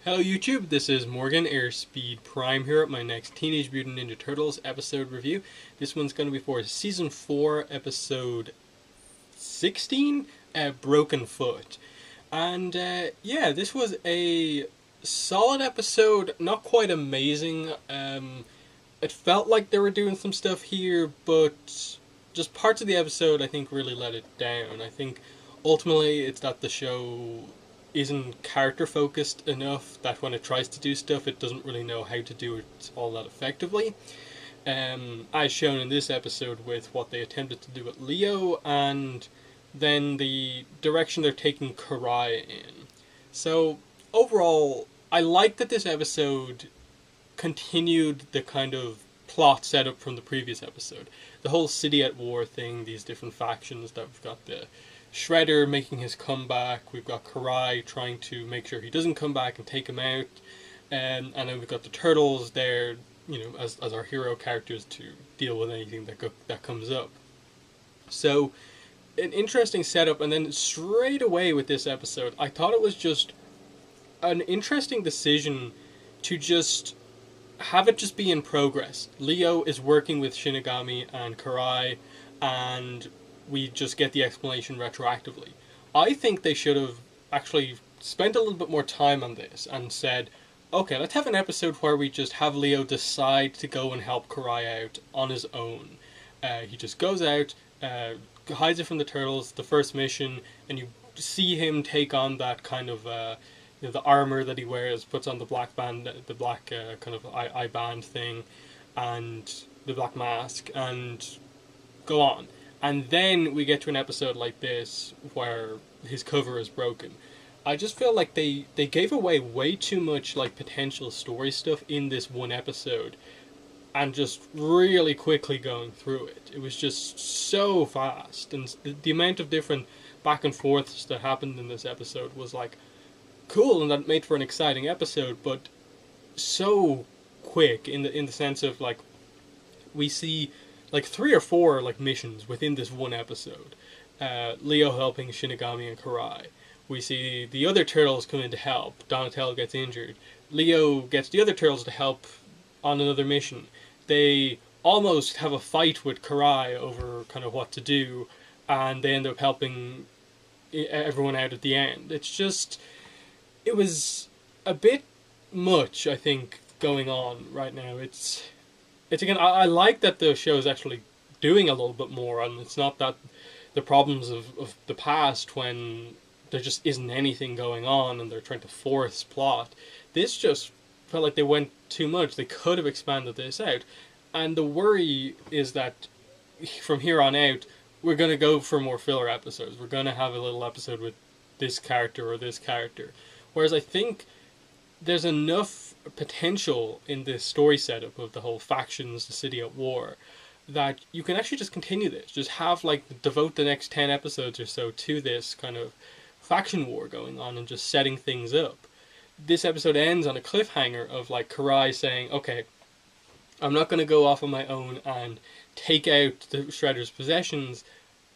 Hello YouTube, this is Morgan, Airspeed Prime here at my next Teenage Mutant Ninja Turtles episode review. This one's going to be for Season 4, Episode 16, Broken Foot. And yeah, this was a solid episode, not quite amazing. It felt like they were doing some stuff here, but just parts of the episode I think really let it down. I think ultimately it's that the show isn't character focused enough that when it tries to do stuff it doesn't really know how to do it all that effectively. As shown in this episode with what they attempted to do with Leo and then the direction they're taking Karai in. So overall, I like that this episode continued the kind of plot setup from the previous episode. The whole city at war thing, these different factions that we've got the Shredder making his comeback, we've got Karai trying to make sure he doesn't come back and take him out, and then we've got the Turtles there, you know, as our hero characters to deal with anything that comes up. So, an interesting setup, and then straight away with this episode, I thought it was just an interesting decision to just have it just be in progress. Leo is working with Shinigami and Karai, and we just get the explanation retroactively. I think they should have actually spent a little bit more time on this and said, okay, let's have an episode where we just have Leo decide to go and help Karai out on his own. He just goes out, hides it from the Turtles, the first mission, and you see him take on that kind of the armor that he wears, puts on the black band, the black kind of eye band thing, and the black mask, and go on. And then we get to an episode like this where his cover is broken. I just feel like they gave away way too much like potential story stuff in this one episode and just really quickly going through it. It was just so fast, and the amount of different back and forths that happened in this episode was like cool, and that made for an exciting episode, but so quick in the sense of like we see like 3 or 4 like missions within this one episode. Leo helping Shinigami and Karai. We see the other turtles come in to help. Donatello gets injured. Leo gets the other turtles to help on another mission. They almost have a fight with Karai over kind of what to do, and they end up helping everyone out at the end. It was a bit much, I think, going on right now. It's again, I like that the show is actually doing a little bit more, and it's not that the problems of the past when there just isn't anything going on and they're trying to force plot. This just felt like they went too much. They could have expanded this out. And the worry is that from here on out, we're going to go for more filler episodes. We're going to have a little episode with this character or this character. Whereas I think there's enough potential in this story setup of the whole factions, the city at war, that you can actually just continue this. Just have, like, devote the next 10 episodes or so to this kind of faction war going on and just setting things up. This episode ends on a cliffhanger of, like, Karai saying, okay, I'm not going to go off on my own and take out the Shredder's possessions.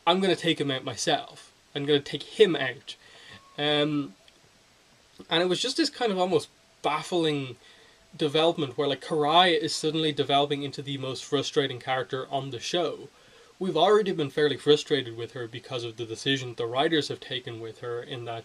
I'm going to take him out myself. I'm going to take him out. And it was just this kind of almost baffling development where like Karai is suddenly developing into the most frustrating character on the show. We've already been fairly frustrated with her because of the decision the writers have taken with her, in that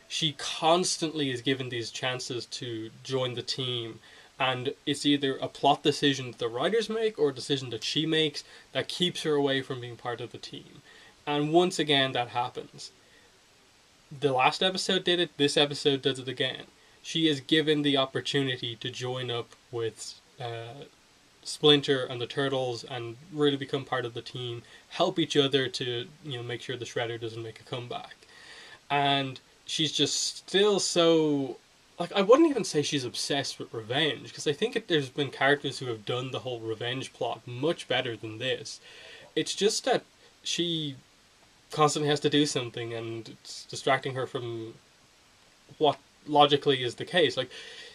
she constantly is given these chances to join the team, and it's either a plot decision that the writers make or a decision that she makes that keeps her away from being part of the team. And once again that happens. The last episode did it, this episode does it again. She is given the opportunity to join up with Splinter and the Turtles and really become part of the team, help each other to, you know, make sure the Shredder doesn't make a comeback. And she's just still so, like, I wouldn't even say she's obsessed with revenge, because I think there's been characters who have done the whole revenge plot much better than this. It's just that she constantly has to do something and it's distracting her from what logically is the case. Like,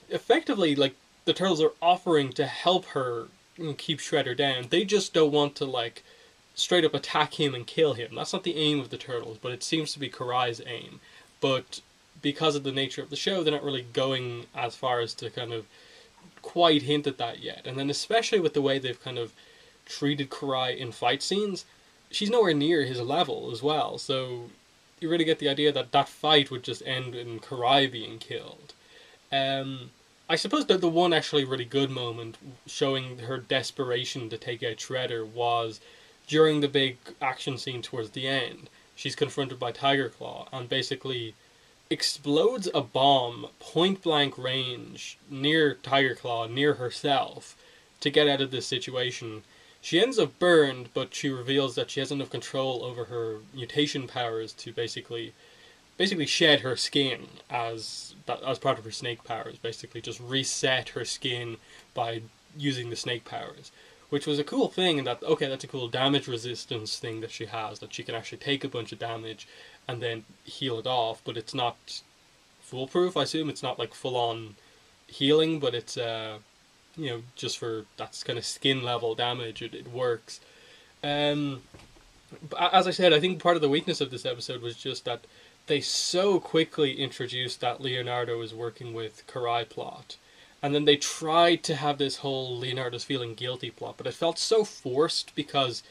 effectively, like, the Turtles are offering to help her, you know, keep Shredder down. They just don't want to, like, straight up attack him and kill him. That's not the aim of the Turtles, but it seems to be Karai's aim. But because of the nature of the show, they're not really going as far as to kind of quite hint at that yet. And then especially with the way they've kind of treated Karai in fight scenes, she's nowhere near his level as well. So you really get the idea that that fight would just end in Karai being killed. I suppose that the one actually really good moment showing her desperation to take out Shredder was during the big action scene towards the end. She's confronted by Tiger Claw and basically explodes a bomb point blank range near Tiger Claw, near herself, to get out of this situation. She ends up burned, but she reveals that she has enough control over her mutation powers to basically shed her skin as part of her snake powers. Basically, just reset her skin by using the snake powers, which was a cool thing. And that, okay, that's a cool damage resistance thing that she has, that she can actually take a bunch of damage and then heal it off. But it's not foolproof. I assume it's not like full on healing, but it's just for that's kind of skin level damage. It works. But as I said, I think part of the weakness of this episode was just that they so quickly introduced that Leonardo is working with Karai plot. And then they tried to have this whole Leonardo's feeling guilty plot, but it felt so forced because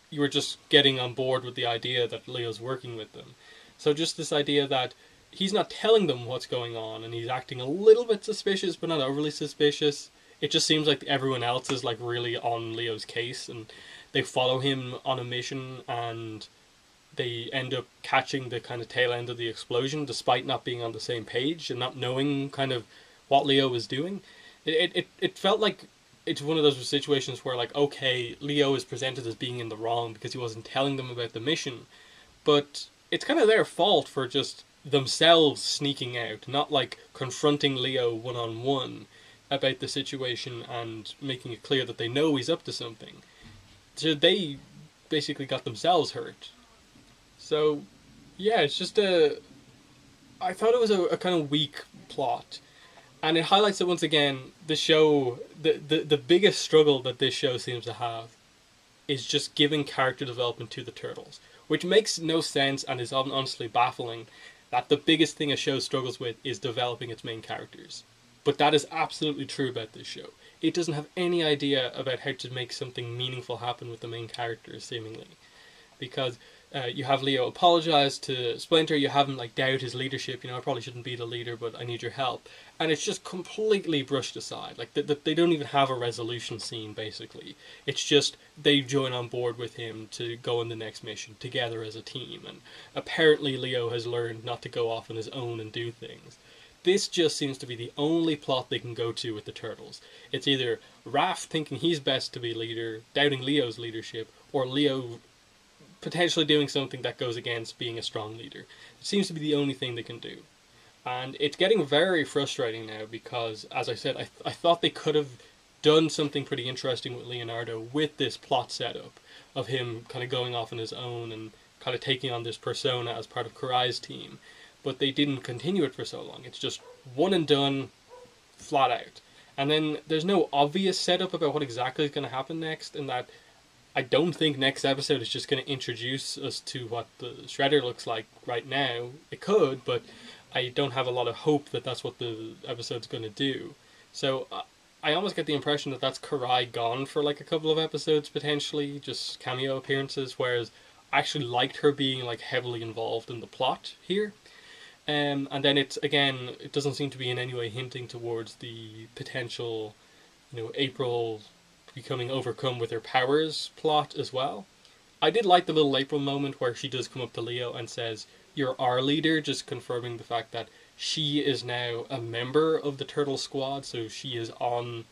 you were just getting on board with the idea that Leo's working with them. So just this idea that he's not telling them what's going on and he's acting a little bit suspicious but not overly suspicious. It just seems like everyone else is like really on Leo's case and they follow him on a mission and they end up catching the kind of tail end of the explosion despite not being on the same page and not knowing kind of what Leo was doing. It felt like it's one of those situations where, like, okay, Leo is presented as being in the wrong because he wasn't telling them about the mission, but it's kind of their fault for just themselves sneaking out, not like confronting Leo one-on-one about the situation and making it clear that they know he's up to something. So they basically got themselves hurt. So, yeah, it's just I thought it was a kind of weak plot. And it highlights that once again, the show, the biggest struggle that this show seems to have is just giving character development to the Turtles. Which makes no sense and is honestly baffling that the biggest thing a show struggles with is developing its main characters. But that is absolutely true about this show. It doesn't have any idea about how to make something meaningful happen with the main characters, seemingly. Because you have Leo apologize to Splinter, you have him like doubt his leadership, I probably shouldn't be the leader, but I need your help. And it's just completely brushed aside. Like, they don't even have a resolution scene, basically. It's just they join on board with him to go on the next mission, together as a team. And apparently Leo has learned not to go off on his own and do things. This just seems to be the only plot they can go to with the Turtles. It's either Raph thinking he's best to be leader, doubting Leo's leadership, or Leo potentially doing something that goes against being a strong leader. It seems to be the only thing they can do. And it's getting very frustrating now because, as I said, I thought they could have done something pretty interesting with Leonardo with this plot setup of him kind of going off on his own and kind of taking on this persona as part of Karai's team. But they didn't continue it for so long. It's just one and done, flat out. And then there's no obvious setup about what exactly is going to happen next, and that I don't think next episode is just going to introduce us to what the Shredder looks like right now. It could, but I don't have a lot of hope that that's what the episode's going to do. So I almost get the impression that that's Karai gone for like a couple of episodes potentially, just cameo appearances, whereas I actually liked her being like heavily involved in the plot here. And then it's, again, it doesn't seem to be in any way hinting towards the potential, April becoming overcome with her powers plot as well. I did like the little April moment where she does come up to Leo and says, "You're our leader," just confirming the fact that she is now a member of the Turtle Squad, so she is on,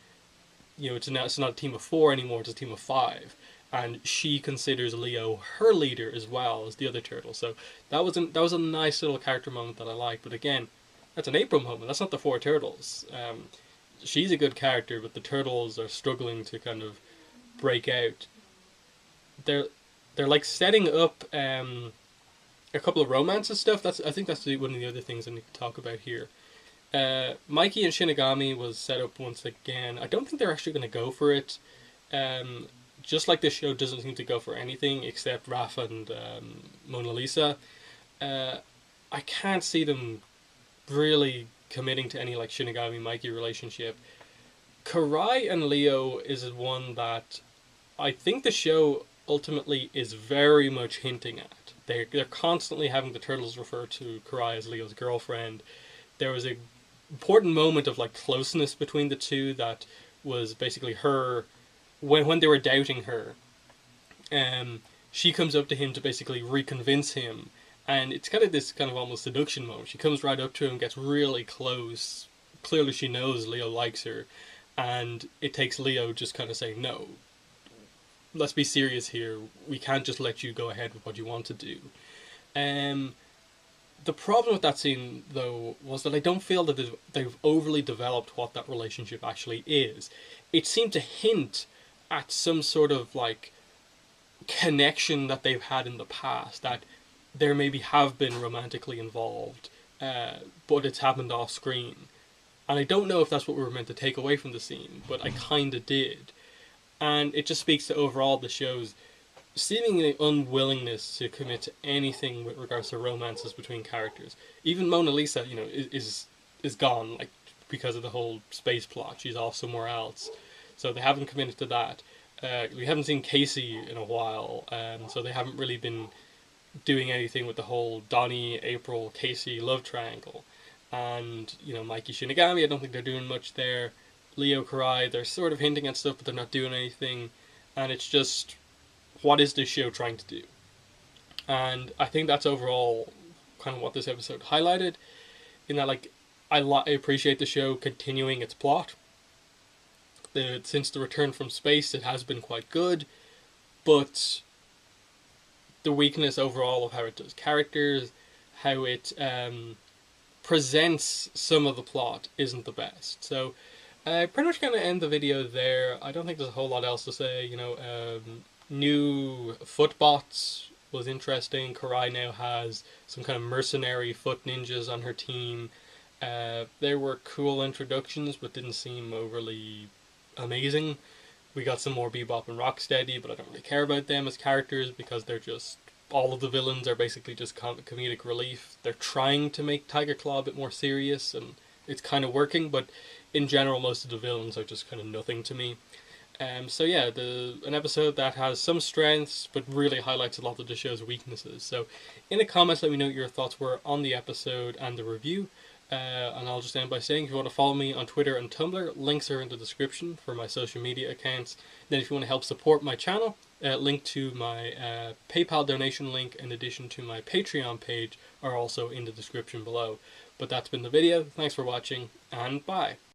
it's not a team of 4 anymore, it's a team of 5. And she considers Leo her leader as well as the other turtles. So that was a nice little character moment that I liked. But again, that's an April moment. That's not the 4 turtles. She's a good character, but the turtles are struggling to kind of break out. They're like setting up a couple of romance and stuff. I think that's one of the other things I need to talk about here. Mikey and Shinigami was set up once again. I don't think they're actually going to go for it. Just like this show doesn't seem to go for anything except Raph and Mona Lisa, I can't see them really committing to any like Shinigami Mikey relationship. Karai and Leo is one that I think the show ultimately is very much hinting at. They're constantly having the turtles refer to Karai as Leo's girlfriend. There was a important moment of like closeness between the two that was basically her when they were doubting her. She comes up to him to basically reconvince him, and it's kind of this kind of almost seduction moment. She comes right up to him, gets really close. Clearly, she knows Leo likes her, and it takes Leo just kind of saying, "No, let's be serious here. We can't just let you go ahead with what you want to do." Um, the problem with that scene, though, was that I don't feel that they've overly developed what that relationship actually is. It seemed to hint at some sort of like connection that they've had in the past, that there maybe have been romantically involved, but it's happened off screen. And I don't know if that's what we were meant to take away from the scene, but I kinda did. And it just speaks to overall the show's seemingly unwillingness to commit to anything with regards to romances between characters. Even Mona Lisa, is gone, like, because of the whole space plot. She's off somewhere else. So they haven't committed to that. We haven't seen Casey in a while, so they haven't really been doing anything with the whole Donnie, April, Casey love triangle. And, Mikey Shinigami, I don't think they're doing much there. Leo Karai, they're sort of hinting at stuff, but they're not doing anything. And it's just, what is this show trying to do? And I think that's overall kind of what this episode highlighted. In that, like, I appreciate the show continuing its plot. Since the return from space, it has been quite good, but the weakness overall of how it does characters, how it presents some of the plot isn't the best. So I pretty much going to end the video there. I don't think there's a whole lot else to say. New footbots was interesting. Karai now has some kind of mercenary foot ninjas on her team. They were cool introductions, but didn't seem overly amazing. We got some more Bebop and Rocksteady, but I don't really care about them as characters because they're just, all of the villains are basically just comedic relief. They're trying to make Tiger Claw a bit more serious, and it's kind of working, but in general most of the villains are just kind of nothing to me. So yeah, an episode that has some strengths, but really highlights a lot of the show's weaknesses. So in the comments, let me know what your thoughts were on the episode and the review. And I'll just end by saying, if you want to follow me on Twitter and Tumblr, links are in the description for my social media accounts. Then if you want to help support my channel, link to my PayPal donation link in addition to my Patreon page are also in the description below. But that's been the video. Thanks for watching, and bye.